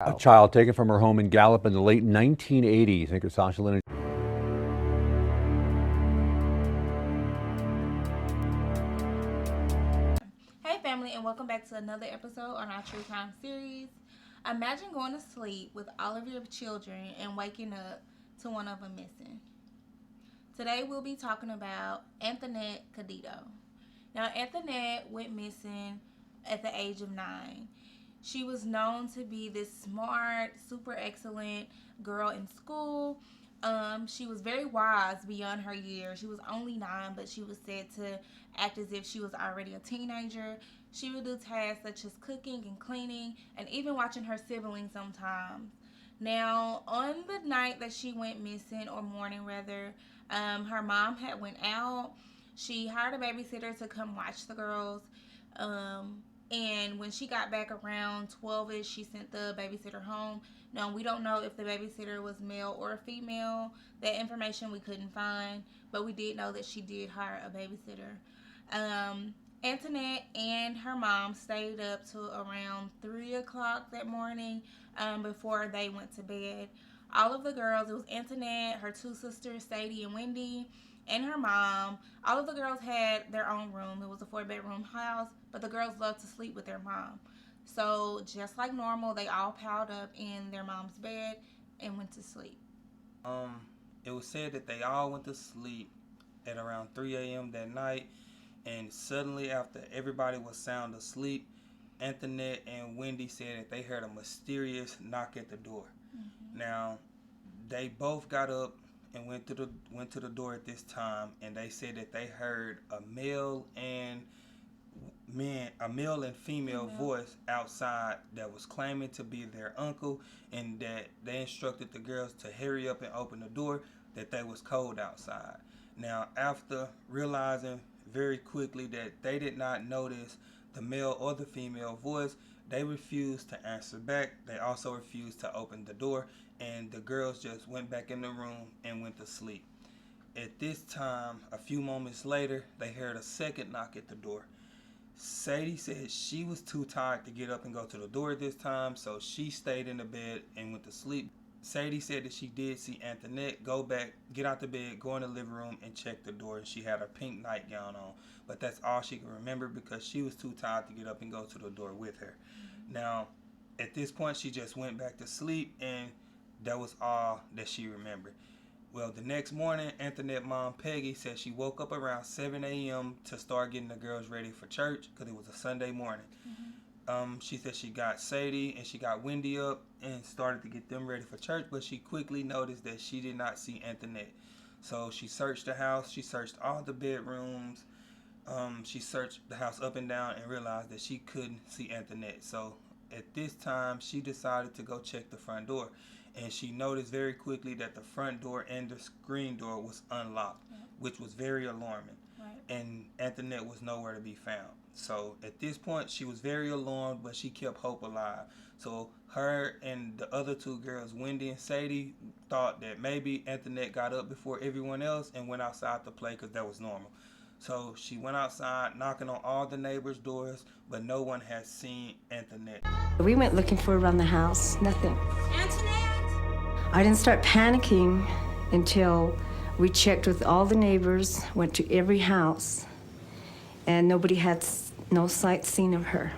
A child taken from her home in Gallup in the late 1980s. Anchor Sasha Lynn. Hey family, and welcome back to another episode on our True Crime series. Imagine going to sleep with all of your children and waking up to one of them missing. Today we'll be talking about Anthonette Cayedito. Now, Anthonette went missing at the age of 9. She was known to be this smart, super excellent girl in school. She was very wise beyond her years. She was only 9, but she was said to act as if she was already a teenager. She would do tasks such as cooking and cleaning and even watching her siblings sometimes. Now, on the night that she went missing, or morning rather, her mom had went out. She hired a babysitter to come watch the girls. And when she got back around 12ish, she sent the babysitter home. Now, we don't know if the babysitter was male or female. That information we couldn't find, but we did know that she did hire a babysitter. Anthonette and her mom stayed up till around 3 o'clock that morning before they went to bed. All of the girls, it was Anthonette, her 2 sisters, Sadie and Wendy, and her mom. All of the girls had their own room. It was a 4-bedroom house, but the girls loved to sleep with their mom. So just like normal, they all piled up in their mom's bed and went to sleep. It was said that they all went to sleep at around 3 a.m. that night, and suddenly after everybody was sound asleep, Anthonette and Wendy said that they heard a mysterious knock at the door. Mm-hmm. Now, they both got up and went to the door at this time, and they said that they heard a male and female voice outside that was claiming to be their uncle, and that they instructed the girls to hurry up and open the door, that they was cold outside. Now, after realizing very quickly that they did not notice the male or the female voice, they refused to answer back. They also refused to open the door, and the girls just went back in the room and went to sleep. At this time, a few moments later, they heard a second knock at the door. Sadie said she was too tired to get up and go to the door this time, so she stayed in the bed and went to sleep. Sadie said that she did see Anthonette go back, get out the bed, go in the living room, and check the door. She had her pink nightgown on, but that's all she could remember because she was too tired to get up and go to the door with her. Now, at this point, she just went back to sleep, and that was all that she remembered. Well, the next morning, Anthonette's mom, Peggy, said she woke up around 7 a.m. to start getting the girls ready for church because it was a Sunday morning. Mm-hmm. She said she got Sadie and she got Wendy up and started to get them ready for church, but she quickly noticed that she did not see Anthonette. So she searched the house. She searched all the bedrooms. She searched the house up and down and realized that she couldn't see Anthonette. So at this time, she decided to go check the front door. And she noticed very quickly that the front door and the screen door was unlocked, which was very alarming. Right. And Anthonette was nowhere to be found. So at this point, she was very alarmed, but she kept hope alive. So her and the other 2 girls, Wendy and Sadie, thought that maybe Anthonette got up before everyone else and went outside to play because that was normal. So she went outside, knocking on all the neighbors' doors, but no one had seen Anthonette. We went looking for her around the house, nothing. Anthonette! I didn't start panicking until we checked with all the neighbors, went to every house, and nobody had no sight seen of her.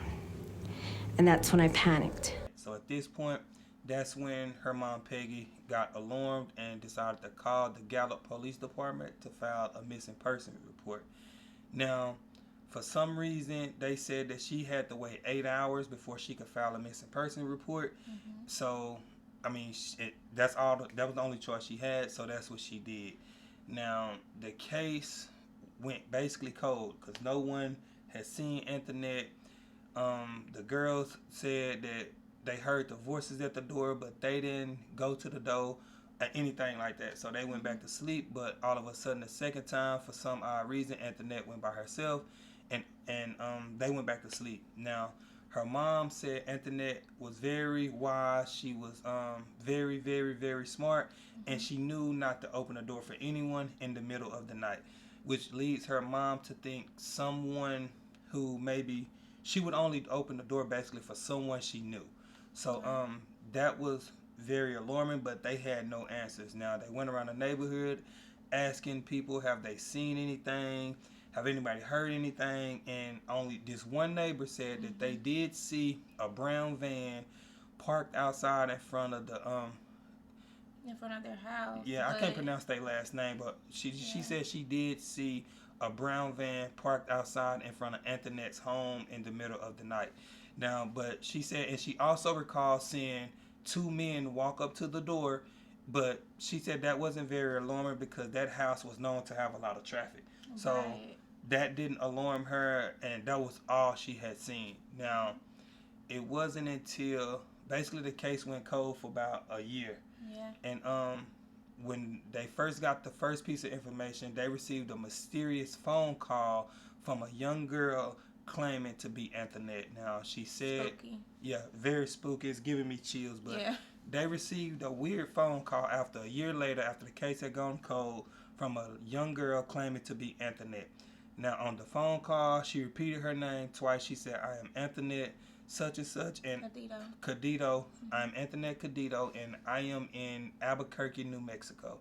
And that's when I panicked. So at this point, that's when her mom, Peggy, got alarmed and decided to call the Gallup Police Department to file a missing person report. Now, for some reason, they said that she had to wait 8 hours before she could file a missing person report. Mm-hmm. So, I mean, that was the only choice she had, so that's what she did. Now, the case went basically cold because no one had seen Anthonette. The girls said that they heard the voices at the door, but they didn't go to the door or anything like that. So they went back to sleep, but all of a sudden, the second time, for some odd reason, Anthonette went by herself, and they went back to sleep. Now, her mom said Anthonette was very wise. She was very, very, very smart, and she knew not to open the door for anyone in the middle of the night, which leads her mom to think someone who maybe she would only open the door basically for someone she knew. So that was very alarming, but they had no answers. Now, they went around the neighborhood asking people, have they seen anything? Have anybody heard anything? And only this one neighbor said that they did see a brown van parked outside in front of the in front of their house. yeah, I can't pronounce their last name, but she said she did see a brown van parked outside in front of Anthonette's home in the middle of the night. Now, but she said, and she also recalled seeing two men walk up to the door, but she said that wasn't very alarming because that house was known to have a lot of traffic. So Right. that didn't alarm her, and that was all she had seen. Now, it wasn't until basically the case went cold for about a year. Yeah. And when they first got the first piece of information, they received a mysterious phone call from a young girl claiming to be Anthonette. Now, she said, Spooky. yeah, very spooky. It's giving me chills, but Yeah. they received a weird phone call after a year later, after the case had gone cold, from a young girl claiming to be Anthonette. Now, on the phone call, she repeated her name twice. She said, I am Anthonette such and such, and Cayedito. I'm Anthonette Cayedito, and I am in Albuquerque, New Mexico.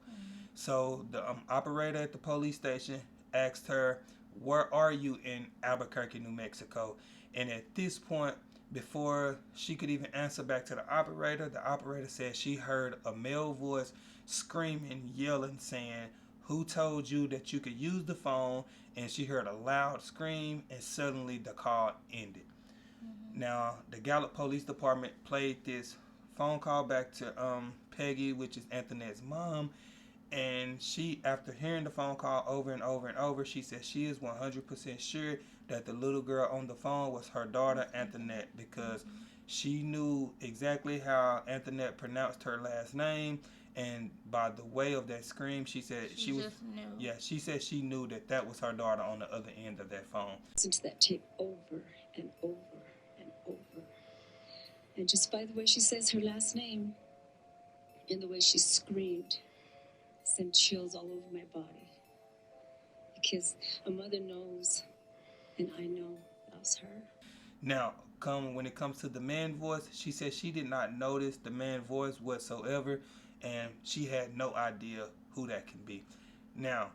So the operator at the police station asked her, where are you in Albuquerque, New Mexico? And at this point, before she could even answer back to the operator said she heard a male voice screaming, yelling, saying, who told you that you could use the phone? And she heard a loud scream, and suddenly the call ended. Now, the Gallup Police Department played this phone call back to Peggy, which is Anthonette's mom, and she, after hearing the phone call over and over and over, she said she is 100% sure that the little girl on the phone was her daughter, Anthonette, because she knew exactly how Anthonette pronounced her last name, and by the way of that scream, she said she was, just knew. yeah, she said she knew that that was her daughter on the other end of that phone. Listen to that tape over and over and over. And just by the way she says her last name and the way she screamed, sent chills all over my body. Because a mother knows, and I know, loves her. Now, when it comes to the man voice, she said she did not notice the man voice whatsoever, and she had no idea who that can be. Now,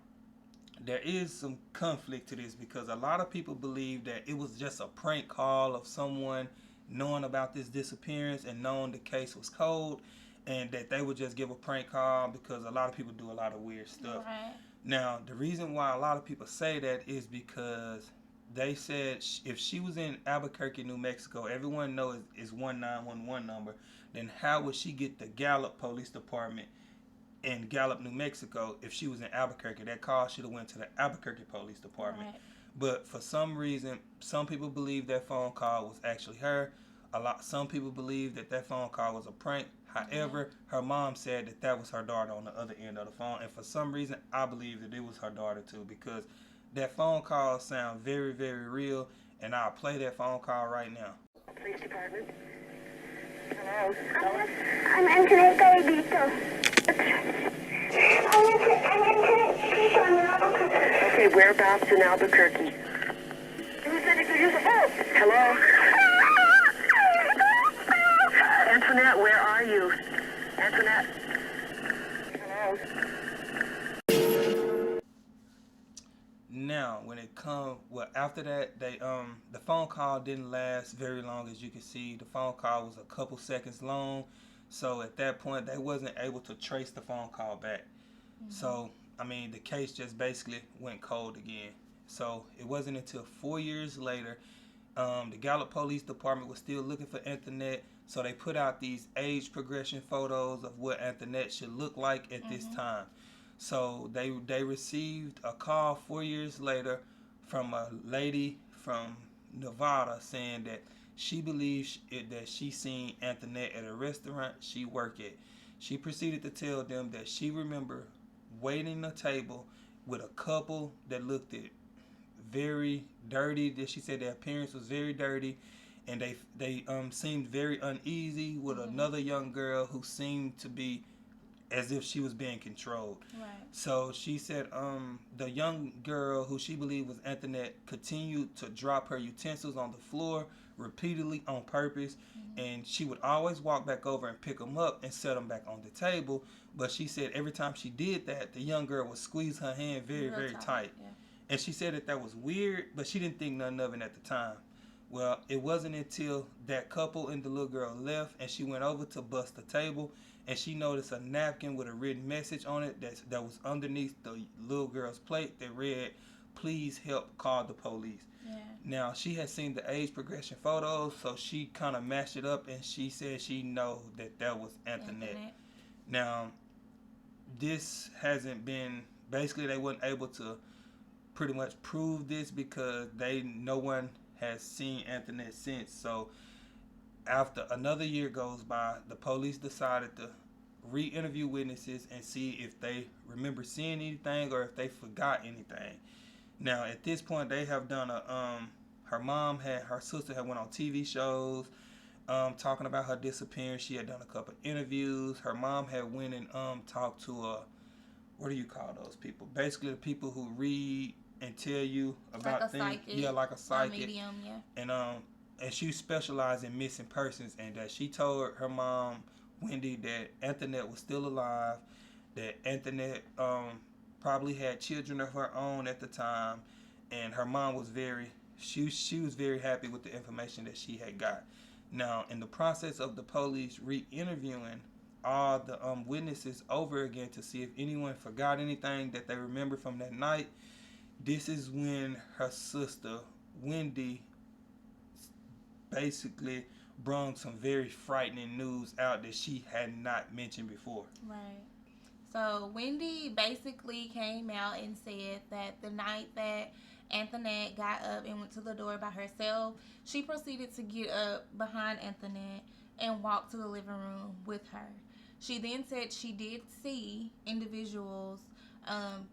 there is some conflict to this because a lot of people believe that it was just a prank call of someone knowing about this disappearance and knowing the case was cold, and that they would just give a prank call because a lot of people do a lot of weird stuff. Right. Now, the reason why a lot of people say that is because they said if she was in Albuquerque, New Mexico, everyone knows it's 1911 number, then how would she get the Gallup Police Department in Gallup, New Mexico if she was in Albuquerque? That call should have went to the Albuquerque Police Department. Right. But for some reason, some people believe that phone call was actually her. Some people believe that phone call was a prank. However, her mom said that was her daughter on the other end of the phone. And for some reason, I believe that it was her daughter too, because that phone call sounds very, very real. And I'll play that phone call right now. Police Department. Hello. I'm Anthonette Cayedito. Okay, whereabouts in Albuquerque? Who said he could use a phone? Hello? Anthonette, where are you? Anthonette? Hello? Now, when it comes, after that, the phone call didn't last very long, as you can see. The phone call was a couple seconds long, so at that point, they wasn't able to trace the phone call back. So, I mean, the case just basically went cold again. So, it wasn't until 4 years later, the Gallup Police Department was still looking for Anthonette, so they put out these age progression photos of what Anthonette should look like at this time. So they received a call 4 years later from a lady from Nevada saying that she believes that she seen Anthonette at a restaurant she worked at. She proceeded to tell them that she remembered waiting at a table with a couple that looked very dirty. That she said their appearance was very dirty, and they seemed very uneasy with another young girl who seemed to be as if she was being controlled. Right. So she said the young girl who she believed was Anthonette continued to drop her utensils on the floor repeatedly on purpose. And she would always walk back over and pick them up and set them back on the table. But she said every time she did that, the young girl would squeeze her hand very, Real very tight. Yeah. And she said that was weird, but she didn't think nothing of it at the time. Well, it wasn't until that couple and the little girl left and she went over to bust the table and she noticed a napkin with a written message on it that was underneath the little girl's plate that read, "Please help, call the police." Yeah. Now, she had seen the age progression photos, so she kind of matched it up and she said she know that was Anthonette. Now, this hasn't been, basically they weren't able to pretty much prove this because no one has seen Anthonette since. So after another year goes by, the police decided to re-interview witnesses and see if they remember seeing anything or if they forgot anything. Now at this point they have done her sister had went on TV shows talking about her disappearance. She had done a couple interviews. Her mom had went and talked to what do you call those people? Basically the people who read and tell you about like things. Psychic, yeah, like a psychic. Medium, yeah. And she specialized in missing persons, and that she told her mom, Wendy, that Anthonette was still alive, that Anthonette probably had children of her own at the time, and her mom was she was very happy with the information that she had got. Now, in the process of the police re-interviewing all the witnesses over again to see if anyone forgot anything that they remember from that night, this is when her sister, Wendy, basically brung some very frightening news out that she had not mentioned before. Right. So Wendy basically came out and said that the night that Anthonette got up and went to the door by herself, she proceeded to get up behind Anthonette and walk to the living room with her. She then said she did see individuals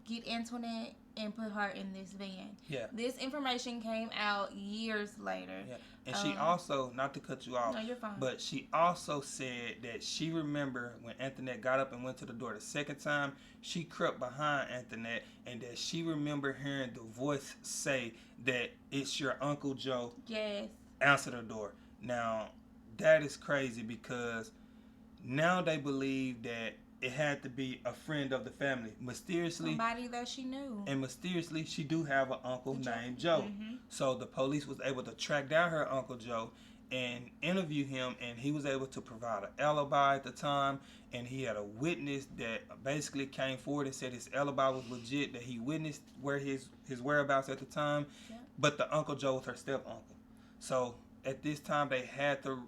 get Antoinette and put her in this van. Yeah. This information came out years later. Yeah. And she also, not to cut you off, no, you're fine. but she also said that she remembered when Anthonette got up and went to the door the second time, she crept behind Anthonette, and that she remembered hearing the voice say that it's your Uncle Joe. Yes. Answer the door. Now, that is crazy because now they believe that it had to be a friend of the family. Mysteriously. Somebody that she knew. And mysteriously, she do have an uncle named Joe. Mm-hmm. So the police was able to track down her Uncle Joe and interview him, and he was able to provide an alibi at the time, and he had a witness that basically came forward and said his alibi was legit, that he witnessed where his whereabouts at the time, yeah. But the Uncle Joe was her step-uncle. So at this time, they had to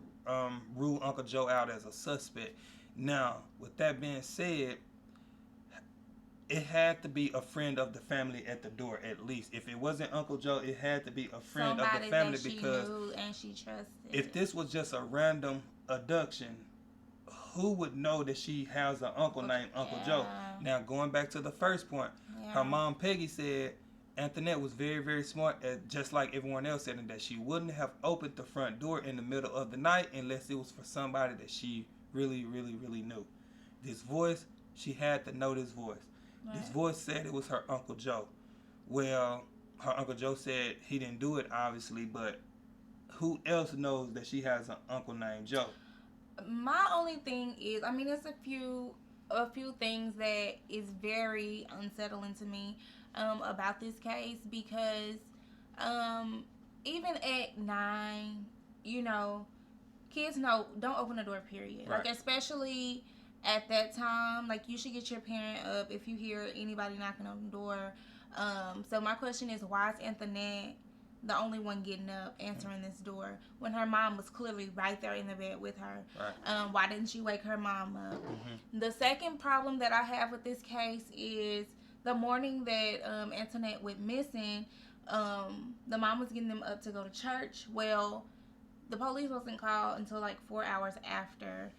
rule Uncle Joe out as a suspect. Now, with that being said, it had to be a friend of the family at the door at least. If it wasn't Uncle Joe, it had to be a friend of the family, that she because knew and she trusted. If this was just a random abduction, who would know that she has an uncle named Uncle Joe? Now, going back to the first point, her mom Peggy said Anthonette was very, very smart, just like everyone else said, and that she wouldn't have opened the front door in the middle of the night unless it was for somebody that she really, really, really knew. This voice, she had to know this voice. Right. This voice said it was her Uncle Joe. Well, her Uncle Joe said he didn't do it, obviously, but who else knows that she has an uncle named Joe? My only thing is, I mean, there's a few things that is very unsettling to me about this case, because even at 9, you know, kids know, don't open the door, period. Right. Like, especially at that time, like, you should get your parent up if you hear anybody knocking on the door. So my question is, why is Anthonette the only one getting up, answering this door, when her mom was clearly right there in the bed with her? Right. Why didn't she wake her mom up? Mm-hmm. The second problem that I have with this case is the morning that Anthonette went missing, the mom was getting them up to go to church. Well, the police wasn't called until like 4 hours after,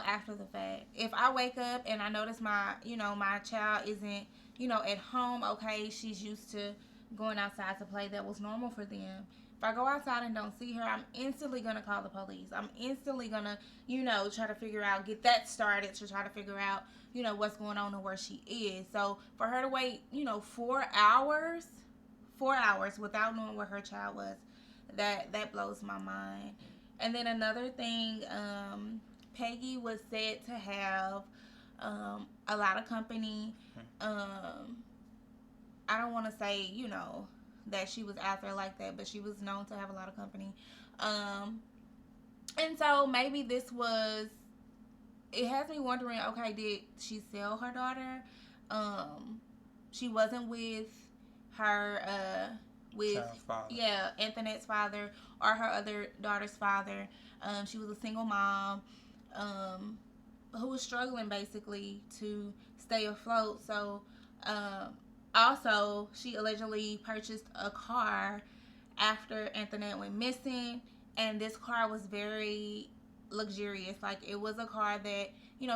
after the fact. If I wake up and I notice my child isn't, at home, okay, she's used to going outside to play, that was normal for them. If I go outside and don't see her, I'm instantly going to call the police. I'm instantly going to, try to figure out, get that started to try to figure out, what's going on and where she is. So for her to wait, 4 hours without knowing where her child was, That blows my mind. And then another thing, Peggy was said to have a lot of company. I don't want to say, that she was out there like that, but she was known to have a lot of company. And so maybe it has me wondering, okay, did she sell her daughter? She wasn't with her, Anthonette's father or her other daughter's father. She was a single mom, who was struggling basically to stay afloat. So, also, she allegedly purchased a car after Anthonette went missing, and this car was very luxurious. Like, it was a car that,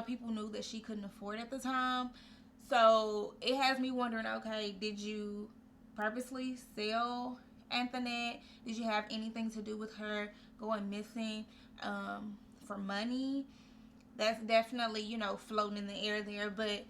people knew that she couldn't afford at the time. So it has me wondering, okay, did you purposely sell Anthonette? Did you have anything to do with her going missing for money? That's definitely, floating in the air there. But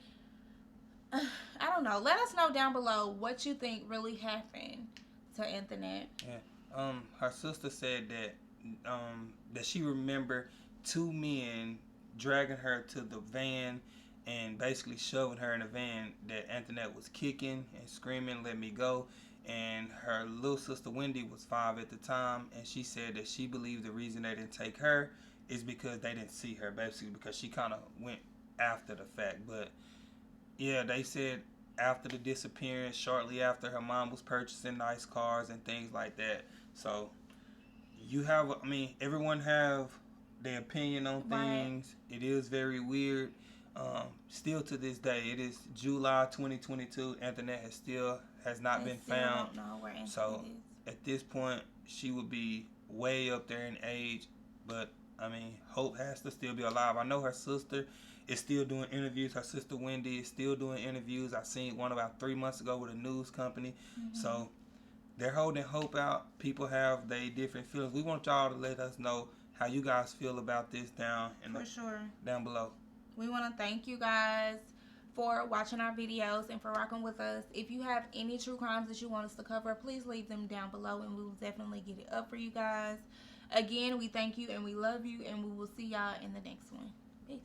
I don't know. Let us know down below what you think really happened to Anthonette. Yeah. Her sister said that she remembered two men dragging her to the van and basically shoving her in the van, that Anthonette was kicking and screaming, "Let me go." And her little sister Wendy was 5 at the time, and she said that she believed the reason they didn't take her is because they didn't see her, basically because she kind of went after the fact. But yeah, they said after the disappearance, shortly after, her mom was purchasing nice cars and things like that. So everyone have their opinion on things. Right. It is very weird. Still to this day, it is July 2022. Anthonette has not been found. Don't know where Anthonette is. At this point, she would be way up there in age. But hope has to still be alive. I know her sister is still doing interviews. Her sister Wendy is still doing interviews. I seen one about 3 months ago with a news company. Mm-hmm. So they're holding hope out. People have their different feelings. We want y'all to let us know how you guys feel about this down below. We want to thank you guys for watching our videos and for rocking with us. If you have any true crimes that you want us to cover, please leave them down below and we will definitely get it up for you guys. Again, we thank you and we love you, and we will see y'all in the next one. Peace.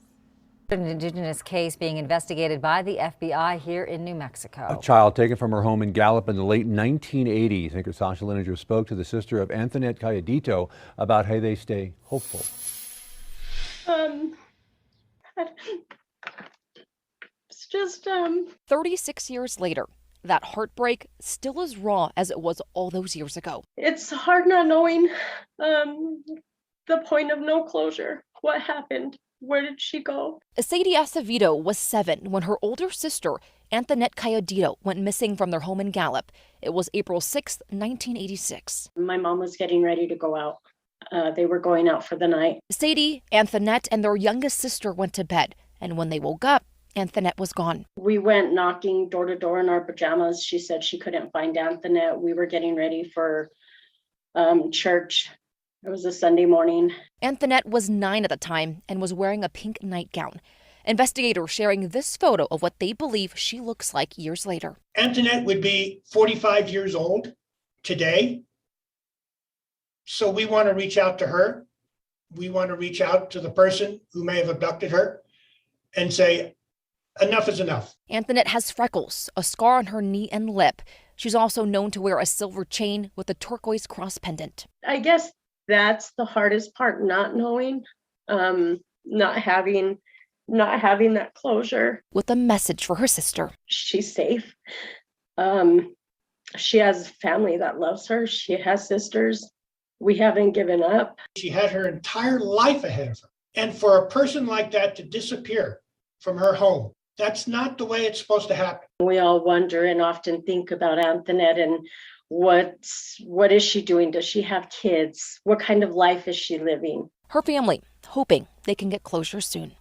An indigenous case being investigated by the FBI here in New Mexico. A child taken from her home in Gallup in the late 1980s. Anchor Sasha Linenger spoke to the sister of Anthonette Cayedito about how they stay hopeful. It's just 36 years later, that heartbreak still as raw as it was all those years ago. It's hard not knowing the point of no closure. What happened? Where did she go? Sadie Acevedo was 7 when her older sister, Anthonette Cayedito, went missing from their home in Gallup. It was April 6th, 1986. My mom was getting ready to go out. They were going out for the night. Sadie, Anthonette, and their youngest sister went to bed, and when they woke up, Anthonette was gone. We went knocking door to door in our pajamas. She said she couldn't find Anthonette. We were getting ready for church. It was a Sunday morning. Anthonette was 9 at the time and was wearing a pink nightgown. Investigators sharing this photo of what they believe she looks like years later. Anthonette would be 45 years old today. So we want to reach out to her. We want to reach out to the person who may have abducted her and say, enough is enough. Anthonette has freckles, a scar on her knee and lip. She's also known to wear a silver chain with a turquoise cross pendant. I guess that's the hardest part, not knowing, not having that closure. With a message for her sister. She's safe. She has family that loves her. She has sisters. We haven't given up. She had her entire life ahead of her. And for a person like that to disappear from her home, that's not the way it's supposed to happen. We all wonder and often think about Anthonette and what is she doing? Does she have kids? What kind of life is she living? Her family hoping they can get closure soon.